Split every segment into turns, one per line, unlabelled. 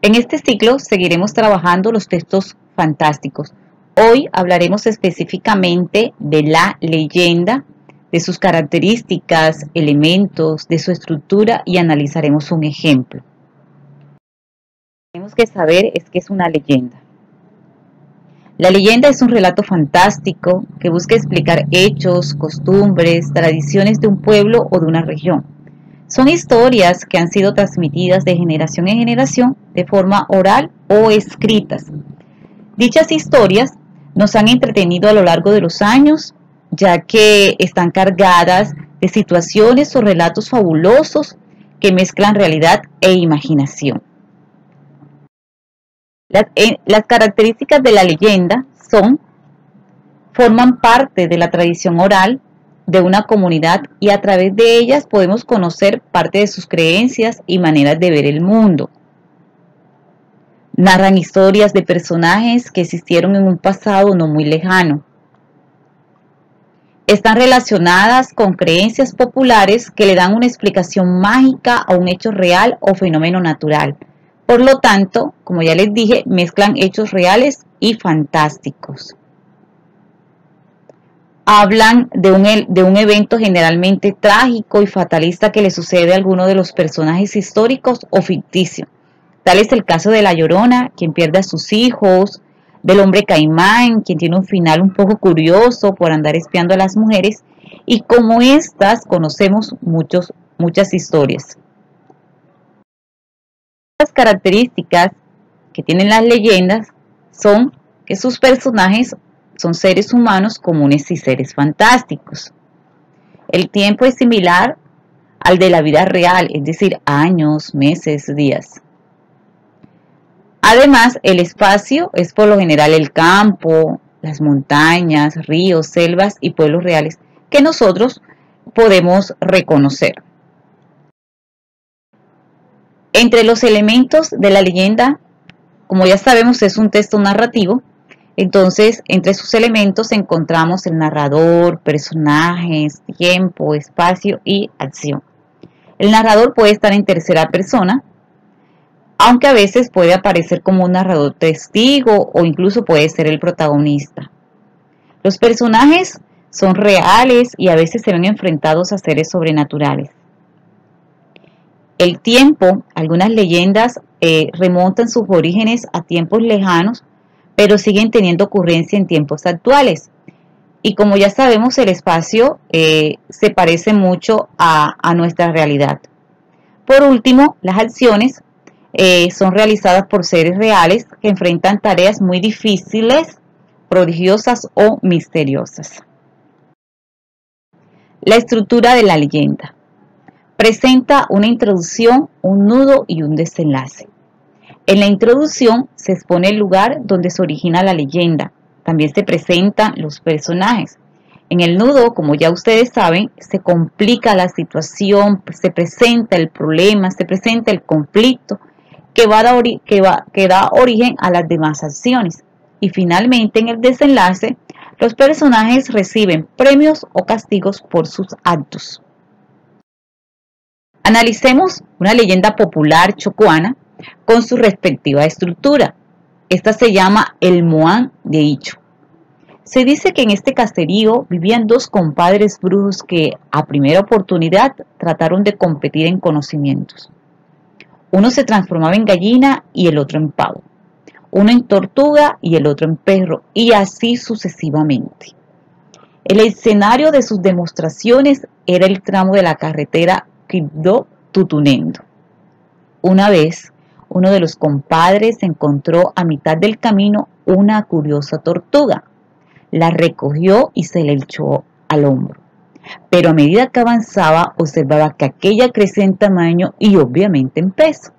En este ciclo seguiremos trabajando los textos fantásticos. Hoy hablaremos específicamente de la leyenda, de sus características, elementos, de su estructura y analizaremos un ejemplo. Lo que tenemos que saber es que es una leyenda. La leyenda es un relato fantástico que busca explicar hechos, costumbres, tradiciones de un pueblo o de una región. Son historias que han sido transmitidas de generación en generación de forma oral o escritas. Dichas historias nos han entretenido a lo largo de los años, ya que están cargadas de situaciones o relatos fabulosos que mezclan realidad e imaginación. Las características de la leyenda forman parte de la tradición oral de una comunidad y a través de ellas podemos conocer parte de sus creencias y maneras de ver el mundo. Narran historias de personajes que existieron en un pasado no muy lejano. Están relacionadas con creencias populares que le dan una explicación mágica a un hecho real o fenómeno natural. Por lo tanto, como ya les dije, mezclan hechos reales y fantásticos. Hablan de un evento generalmente trágico y fatalista que le sucede a alguno de los personajes históricos o ficticios. Tal es el caso de La Llorona, quien pierde a sus hijos, del hombre caimán, quien tiene un final un poco curioso por andar espiando a las mujeres, y como estas conocemos muchas historias. Las características que tienen las leyendas son que sus personajes son seres humanos comunes y seres fantásticos. El tiempo es similar al de la vida real, es decir, años, meses, días. Además, el espacio es por lo general el campo, las montañas, ríos, selvas y pueblos reales que nosotros podemos reconocer. Entre los elementos de la leyenda, como ya sabemos, es un texto narrativo. Entonces, entre sus elementos encontramos el narrador, personajes, tiempo, espacio y acción. El narrador puede estar en tercera persona, aunque a veces puede aparecer como un narrador testigo o incluso puede ser el protagonista. Los personajes son reales y a veces se ven enfrentados a seres sobrenaturales. El tiempo, algunas leyendas remontan sus orígenes a tiempos lejanos, pero siguen teniendo ocurrencia en tiempos actuales. Y como ya sabemos, el espacio se parece mucho a nuestra realidad. Por último, las acciones son realizadas por seres reales que enfrentan tareas muy difíciles, prodigiosas o misteriosas. La estructura de la leyenda presenta una introducción, un nudo y un desenlace. En la introducción se expone el lugar donde se origina la leyenda. También se presentan los personajes. En el nudo, como ya ustedes saben, se complica la situación, se presenta el problema, se presenta el conflicto que da origen a las demás acciones. Y finalmente, en el desenlace, los personajes reciben premios o castigos por sus actos. Analicemos una leyenda popular chocuana con su respectiva estructura. Esta se llama el Moán de Icho. Se dice que en este caserío vivían dos compadres brujos que a primera oportunidad trataron de competir en conocimientos. Uno se transformaba en gallina y el otro en pavo. Uno en tortuga y el otro en perro, y así sucesivamente. El escenario de sus demostraciones era el tramo de la carretera Quibdó-Tutunendo. Una vez, uno de los compadres encontró a mitad del camino una curiosa tortuga. La recogió y se la echó al hombro. Pero a medida que avanzaba, observaba que aquella crecía en tamaño y obviamente en peso,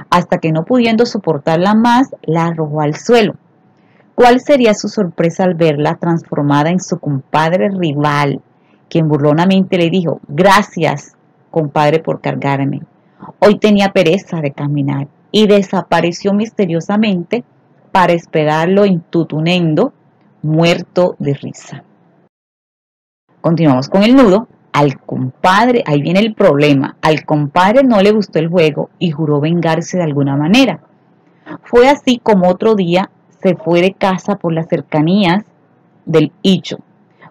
hasta que no pudiendo soportarla más, la arrojó al suelo. ¿Cuál sería su sorpresa al verla transformada en su compadre rival, quien burlonamente le dijo: «Gracias, compadre, por cargarme. Hoy tenía pereza de caminar», y desapareció misteriosamente para esperarlo en Tutunendo, muerto de risa. Continuamos con el nudo. Al compadre, ahí viene el problema, al compadre no le gustó el juego y juró vengarse de alguna manera. Fue así como otro día se fue de casa por las cercanías del Icho,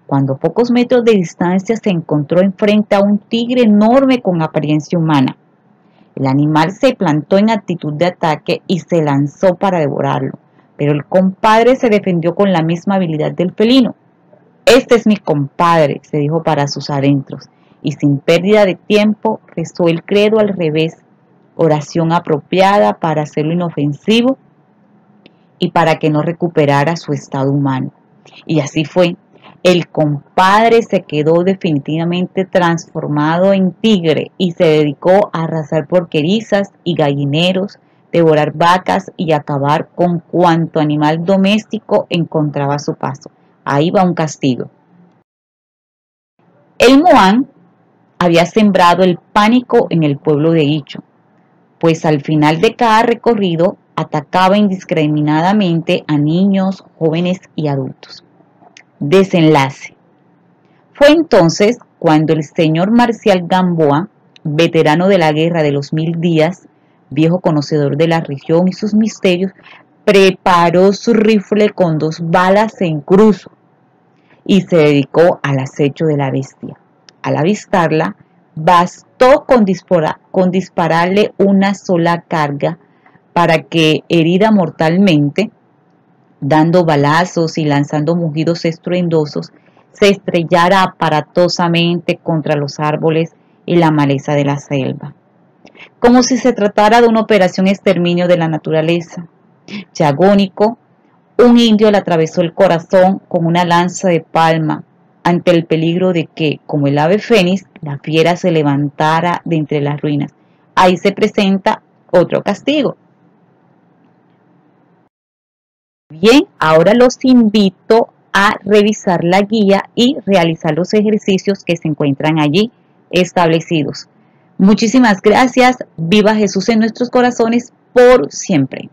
cuando a pocos metros de distancia se encontró enfrente a un tigre enorme con apariencia humana. El animal se plantó en actitud de ataque y se lanzó para devorarlo, pero el compadre se defendió con la misma habilidad del felino. «Este es mi compadre», se dijo para sus adentros, y sin pérdida de tiempo rezó el credo al revés, oración apropiada para hacerlo inofensivo y para que no recuperara su estado humano. Y así fue. El compadre se quedó definitivamente transformado en tigre y se dedicó a arrasar porquerizas y gallineros, devorar vacas y acabar con cuanto animal doméstico encontraba a su paso. Ahí va un castigo. El Moán había sembrado el pánico en el pueblo de Icho, pues al final de cada recorrido atacaba indiscriminadamente a niños, jóvenes y adultos. Desenlace. Fue entonces cuando el señor Marcial Gamboa, veterano de la guerra de los 1000 días, viejo conocedor de la región y sus misterios, preparó su rifle con 2 balas en cruzo y se dedicó al acecho de la bestia. Al avistarla, bastó con dispararle una sola carga para que, herida mortalmente, dando balazos y lanzando mugidos estruendosos, se estrellara aparatosamente contra los árboles y la maleza de la selva, como si se tratara de una operación exterminio de la naturaleza. Ya agónico, un indio le atravesó el corazón con una lanza de palma, ante el peligro de que, como el ave fénix, la fiera se levantara de entre las ruinas. Ahí se presenta otro castigo. Bien, ahora los invito a revisar la guía y realizar los ejercicios que se encuentran allí establecidos. Muchísimas gracias. Viva Jesús en nuestros corazones por siempre.